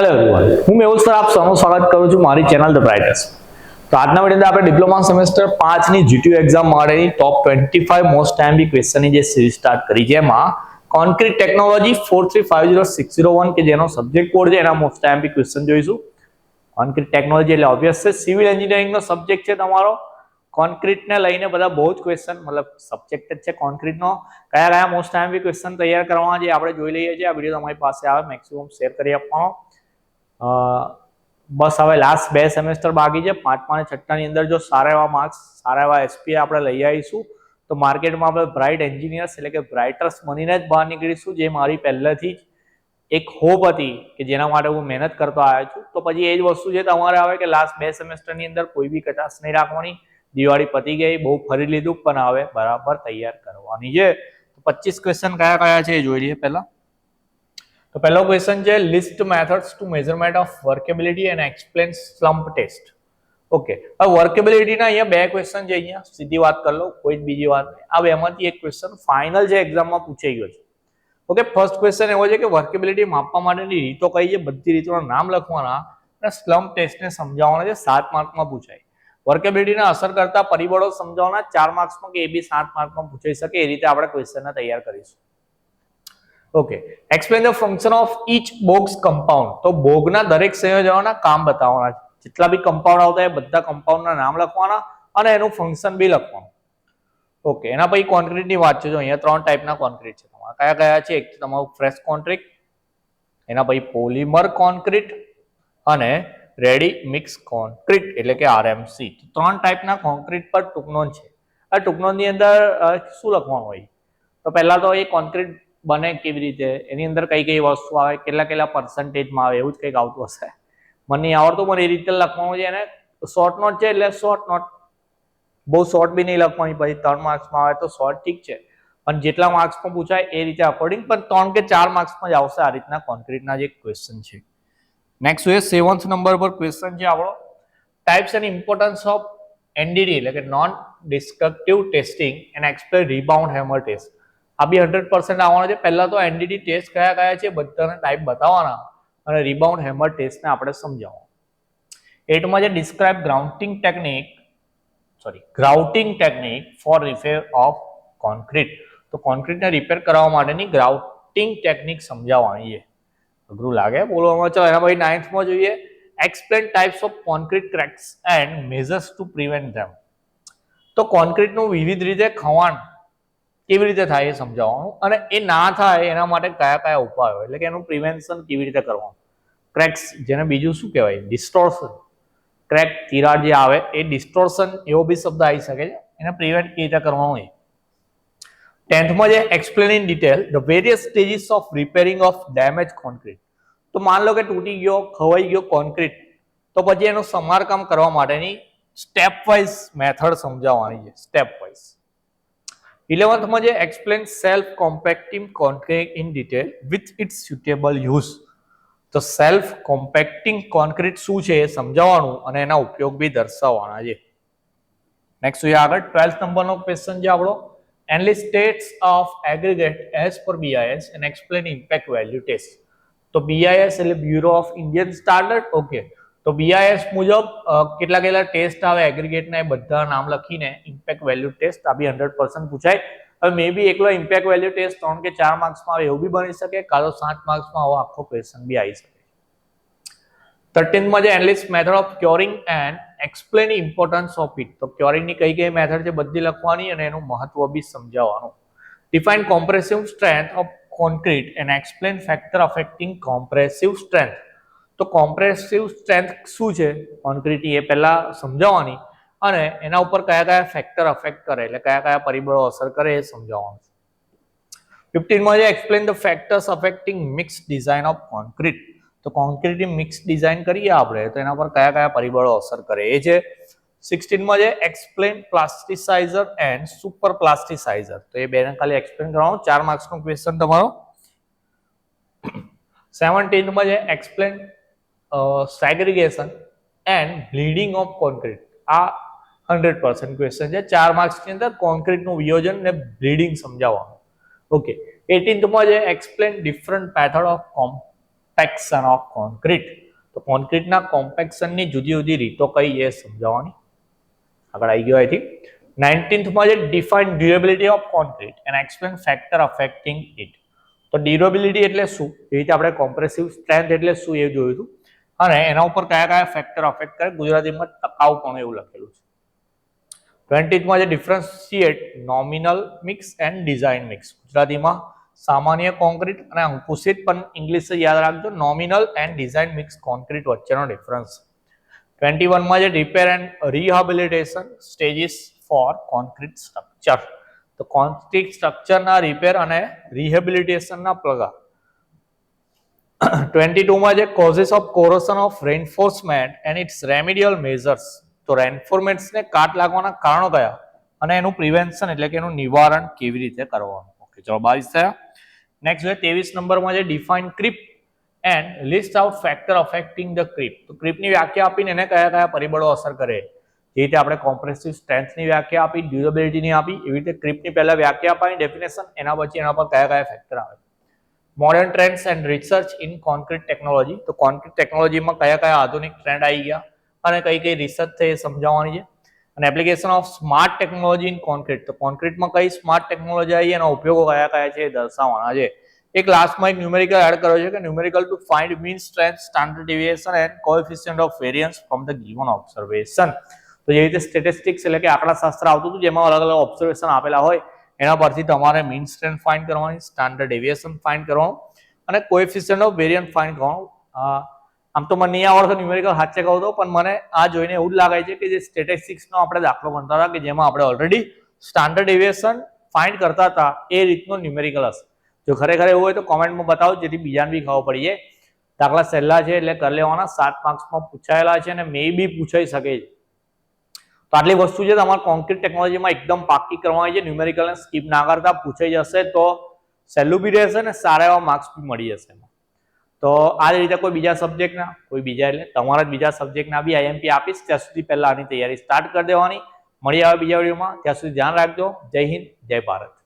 Hello everyone, હું Mehul sir આપ સૌનું સ્વાગત કરું છું મારી ચેનલ ધ બ્રાઇટેસ્ટ. તો આજના વિડીયોમાં આપણે ડિપ્લોમા સેમેસ્ટર 5 ની જીટીયુ એક્ઝામ માટેની ટોપ 25 મોસ્ટ ટાઈમલી ક્વેશ્ચનની જે સિરીઝ સ્ટાર્ટ કરી છે એમાં કોન્ક્રીટ ટેકનોલોજી 4350601 કે જેનો સબ્જેક્ટ કોડ છે એના મોસ્ટ ટાઈમલી ક્વેશ્ચન જોઈશું. કોન્ક્રીટ ટેકનોલોજી એટલે ઓબ્વિયસ છે સિવિલ એન્જિનિયરિંગનો સબ્જેક્ટ છે તમારો. કોન્ક્રીટને લઈને બધા બહુ જ ક્વેશ્ચન મતલબ સબ્જેક્ટ જ છે કોન્ક્રીટનો. કયા મોસ્ટ ટાઈમલી ક્વેશ્ચન તૈયાર કરવાના છે આપણે જોઈ લઈએ છીએ. આ વિડીયો તમારી પાસે આવે મેક્સિમમ શેર કરી આપવાનો. બસ હવે લાસ્ટ 2 સેમેસ્ટર બાકી છે. 5મા અને 6ઠાની અંદર જો સારા એવા માર્ક્સ સારા એવા એસપી આપણે લઈ આવીશું તો માર્કેટમાં આપણે બ્રાઇટ એન્જિનિયર્સ એટલે કે બ્રાઇટર્સ બનીને જ બહાર નીકળીશું, જે મારી પહેલેથી જ એક હોપ હતી કે જેના માટે હું મહેનત કરતો આવ્યો છું. તો પછી એ જ વસ્તુ છે તમારે આવે કે લાસ્ટ 2 સેમેસ્ટરની અંદર કોઈ બી કચાશ નહીં રાખવાની. દિવાળી પતી ગઈ, બહુ ફરી લીધું, પણ હવે બરાબર તૈયાર કરવાની છે. તો 25 ક્વેશ્ચન કયા છે એ જોઈ લઈએ પહેલા. તો પહેલો ક્વેશ્ચન છે list methods to measurement of workability and explain slump test. Okay, હવે વર્કેબિલિટીના અહીંયા 2 ક્વેશ્ચન છે. અહીંયા સીધી વાત કરી લો, કોઈ જ બીજી વાત નહીં. આ બેમાંથી એક ક્વેશ્ચન ફાઇનલ જે એક્ઝામમાં પૂછાઈ ગયો છે. ઓકે, ફર્સ્ટ ક્વેશ્ચન એવો છે કે વર્કેબિલિટી માપવા માટેની રીતો કઈ છે, બધી રીતોના નામ લખવાના અને સ્લમ્પ ટેસ્ટને સમજાવવાના છે. 7 માર્કમાં પૂછાય. વર્કેબિલિટીને અસર કરતા પરિબળો સમજાવવાના 4 માર્ક્સમાં કે એ બી 7 માર્કમાં પૂછાઈ શકે. એ રીતે આપણે ક્વેશ્ચનને તૈયાર કરીશું. Okay, explain the function of each Bogue's compound. તો બોગના દરેક સંયોજનોના કામ બતાવવાના છે. જેટલા બી કમ્પાઉન્ડ આવતા એ બધા કમ્પાઉન્ડના નામ લખવાના અને એનું ફંક્શન બી લખવાનું. ઓકે, એના પછી કોન્ક્રીટની વાત છે. જો અહીંયા 3 ટાઈપના કોન્ક્રીટ છે તમારા. કયા છે? એક તમારું ફ્રેશ કોન્ક્રીટ, એના પછી પોલિમર કોન્ક્રીટ અને રેડી મિક્સ કોન્ક્રીટ એટલે કે આરએમસી. 3 ટાઈપના કોન્ક્રીટ પર ટૂંકનોંધ છે. આ ટૂંકનોંધની અંદર શું લખવાનું હોય? તો પહેલા તો એ કોન્ક્રીટ બને કેવી રીતે, એની અંદર કઈ વસ્તુ આવે, કેટલા પર્સન્ટેજમાં આવે, એવું જ કંઈક આવતું હશે. મને નહીં આવડતું, પણ એ રીતે લખવાનું છે. એને શોર્ટ નોટ છે એટલે શોર્ટ નોટ, બહુ શોર્ટ બી નહીં લખવાની. પછી 3 માર્ક્સમાં આવે તો શોર્ટ ઠીક છે, પણ જેટલા માર્ક્સમાં પૂછાય એ રીતે અકોર્ડિંગ, પણ 3 કે 4 માર્ક્સમાં જ આવશે આ રીતના કોન્ક્રીટના જે ક્વેશ્ચન છે. નેક્સ્ટ છે 7th નંબર પર ક્વેશ્ચન છે આપણો types and importance of NDT એટલે કે non destructive testing and explain rebound hammer test. આ બી 100% આવવાનો છે. પહેલા તો એનડીટી ટેસ્ટ કયા છે બધાના ટાઈપ બતાવવાના અને રિબાઉન્ડ હેમર ટેસ્ટને આપણે સમજાવવાનું. 8માં છે describe grouting technique for repair of concrete. તો કોન્ક્રીટને રિપેર કરવા માટેની ગ્રાઉટિંગ ટેકનિક સમજાવવાની છે. અઘરું લાગે બોલવામાં. ચાલો એના પછી 9thમાં જોઈએ explain types of concrete cracks and measures to prevent them. તો કોન્ક્રીટનું વિવિધ રીતે ખવાણ કેવી રીતે થાય એ સમજાવવાનું અને એ ના થાય એના માટે કયા ઉપાયો એટલે કે એનું પ્રિવેન્શન કેવી રીતે કરવાનું. ક્રેક્સ જેને બીજું શું કહેવાય ડિસ્ટોર્શન, ક્રેક તિરાડ જે આવે એ ડિસ્ટોર્શન એવો બી શબ્દ આવી શકે છે. એને પ્રિવેન્ટ કેવી રીતે કરવાનું એ. 10thમાં છે explain in detail the various stages of repairing of damage concrete. તો માન લો કે તૂટી ગયો, ખવાઈ ગયો કોન્ક્રીટ, તો પછી એનું સમારકામ કરવા માટેની સ્ટેપ વાઇઝ મેથડ સમજાવવાની છે. Step wise. 11thમાં છે explain self compacting concrete in detail with its suitable use. તો સેલ્ફ કોમ્પેક્ટિંગ કોન્ક્રીટ શું છે એ સમજાવવાનું અને એના ઉપયોગ બી દર્શાવવાના છે. નેક્સ્ટ જોઈએ આગળ 12th નંબરનો ક્વેશ્ચન છે આપણો analysis states of aggregate as per BIS and explain impact value test. તો બીઆઈએસ એટલે bureau of Indian standard. Okay, તો બીઆઈએસ મુજબ કેટલા ટેસ્ટ આવે એગ્રીગેટના એ બધા નામ લખીને ઇમ્પેક્ટ વેલ્યુ ટેસ્ટ આ બી 100% પૂછાય. હવે મે બી એકલો ઇમ્પેક્ટ વેલ્યુ ટેસ્ટ 3 કે 4 માર્ક્સમાં આવે એવું બી બની શકે, કાં તો 7 માર્ક્સમાં આવો આખો ક્વેશ્ચન બી આવી શકે. 13માં છે analysis method of curing and explain importance of it. તો ક્યોરિંગની કઈ મેથડ છે બધી લખવાની અને એનું મહત્વ બી સમજાવવાનું. Define compressive strength of concrete and explain factor affecting compressive strength. તો કોમ્પ્રેસિવ સ્ટ્રેન્થ શું છે કોન્ક્રીટ એ પહેલા સમજાવવાની અને એના ઉપર કયા ફેક્ટર અફેક્ટ કરે એટલે કયા પરિબળો અસર કરે એ સમજાવવાનું. 15માં છે explain the factors affecting mix design of concrete. તો કોન્ક્રીટની મિક્સ ડિઝાઇન કરીએ આપણે તો એના પર કયા પરિબળો અસર કરે એ છે. 16માં છે એક્સપ્લેન પ્લાસ્ટિસાઇઝર એન્ડ સુપર પ્લાસ્ટિસાઇઝર. તો એ બેને ખાલી એક્સપ્લેન કરવાનું, 4 માર્ક્સનો ક્વેશ્ચન તમારો. 17માં છે explain segregation and bleeding of concrete. આ 100% ક્વેશ્ચન છે. 4 માર્ક્સની અંદર કોન્ક્રીટનું વિયોજન ને બ્લીડિંગ સમજાવવાનું. ઓકે, 18થમાં છે explain different method of compaction of concrete. તો કોન્ક્રીટના કોમ્પેક્શનની જુદી જુદી રીતો કઈ એ સમજાવવાની. આગળ આવી ગયો અહીંથી 19th માં છે define durability of concrete and explain factor affecting it. તો ડ્યુરેબિલિટી એટલે શું, એ રીતે આપણે કોમ્પ્રેસિવ સ્ટ્રેન્થ એટલે શું એ જોયું હતું, અને એના ઉપર કયા કયા ફેક્ટર અફેક્ટ કરે, ગુજરાતીમાં ટકાઉપણું એવું લખેલું છે. 20th માં છે differentiate nominal mix and design mix. ગુજરાતીમાં સામાન્ય કોન્ક્રીટ અને અંકુશિત, પણ ઇંગ્લિશ યાદ રાખજો, nominal and design mix concrete વચ્ચેનો ડિફરન્સ. 21 માં છે repair and rehabilitation stages for concrete structure. તો કોન્ક્રીટ સ્ટ્રક્ચરના રિપેર અને રિહેબિલિટેશનના પ્લગા. 22 માં છે causes of corrosion of reinforcement and its remedial measures. તો રેઇન્ફોર્સમેન્ટ્સને કાટ લાગવાના કારણો કયા અને એનું પ્રિવેન્શન એટલે કે એનું નિવારણ કેવી રીતે કરવાનું. ઓકે, ચલો 22 થયા. નેક્સ્ટ છે 23 નંબરમાં છે define creep and list out factor affecting the creep. તો ક્રીપની વ્યાખ્યા આપીને એને કયા કયા પરિબળો અસર કરે. જે રીતે આપણે કોમ્પ્રેસિવ સ્ટ્રેન્થની વ્યાખ્યા આપી, ડ્યુરેબિલિટીની આપી, એવી રીતે ક્રીપની પહેલા વ્યાખ્યા આપવાની ડેફિનેશન, એના પછી એના પર કયા કયા ફેક્ટર આવે. Modern trends and research in concrete technology. તો કોન્ક્રીટ ટેકનોલોજીમાં કયા કયા આધુનિક ટ્રેન્ડ આવી ગયા અને કઈ કઈ રિસર્ચ થઈ એ સમજાવવાની છે. અને application of smart technology in concrete. તો કોન્ક્રીટમાં કઈ સ્માર્ટ ટેકનોલોજી આવી, એના ઉપયોગો કયા કયા છે એ દર્શાવવાના છે. એક લાસ્ટમાં એક ન્યુમેરિકલ એડ કર્યો છે કે numerical to find mean strength, standard deviation and coefficient of variance from the given observation. તો જે રીતે સ્ટેટિસ્ટિક્સ એટલે કે આંકડાશાસ્ત્ર આવતું હતું, જેમાં અલગ અલગ ઓબ્ઝર્વેશન આપેલા હોય એના પરથી તમારે મીન સ્ટ્રેન્થ ફાઇન્ડ કરવાની, સ્ટાન્ડર્ડ ડેવિએશન ફાઇન્ડ કરવાનું અને કોએફિશિયન્ટ ઓફ વેરિયન્સ ફાઇન્ડ કરવાનું. આમ તો મને નહીં આવડતો ન્યુમેરિકલ સાચે કહું તો, પણ મને આ જોઈને એવું જ લાગે છે કે જે સ્ટેટિસ્ટિક્સનો આપણે દાખલો ભણતા હતા કે જેમાં આપણે ઓલરેડી સ્ટાન્ડર્ડ ડેવિએશન ફાઇન્ડ કરતા હતા એ રીતનો ન્યુમેરિકલ હશે. જો ખરેખર એવું હોય તો કોમેન્ટમાં બતાવો, જેથી બીજાને બી ખબર પડી જાય. દાખલા સહેલા છે એટલે કરી લેવાના, 7 માર્ક્સમાં પૂછાયેલા છે અને મે બી પૂછાઈ શકે છે. તો આટલી વસ્તુ છે તમારે કોન્ક્રીટ ટેકનોલોજીમાં એકદમ પાકી કરવાની છે. ન્યુમેરિકલને સ્કીપ ના કરતા પૂછાઈ જશે તો સહેલું બી રહેશે ને સારા એવા માર્ક્સ બી મળી જશે. તો આ રીતે કોઈ બીજા સબ્જેક્ટના, કોઈ બીજા એટલે તમારા જ બીજા સબ્જેક્ટના બી આઈએમપી આપીશ, ત્યાં સુધી પહેલા આની તૈયારી સ્ટાર્ટ કરી દેવાની. મળી આવે બીજા વિડીયોમાં, ત્યાં સુધી ધ્યાન રાખજો. જય હિન્દ, જય ભારત.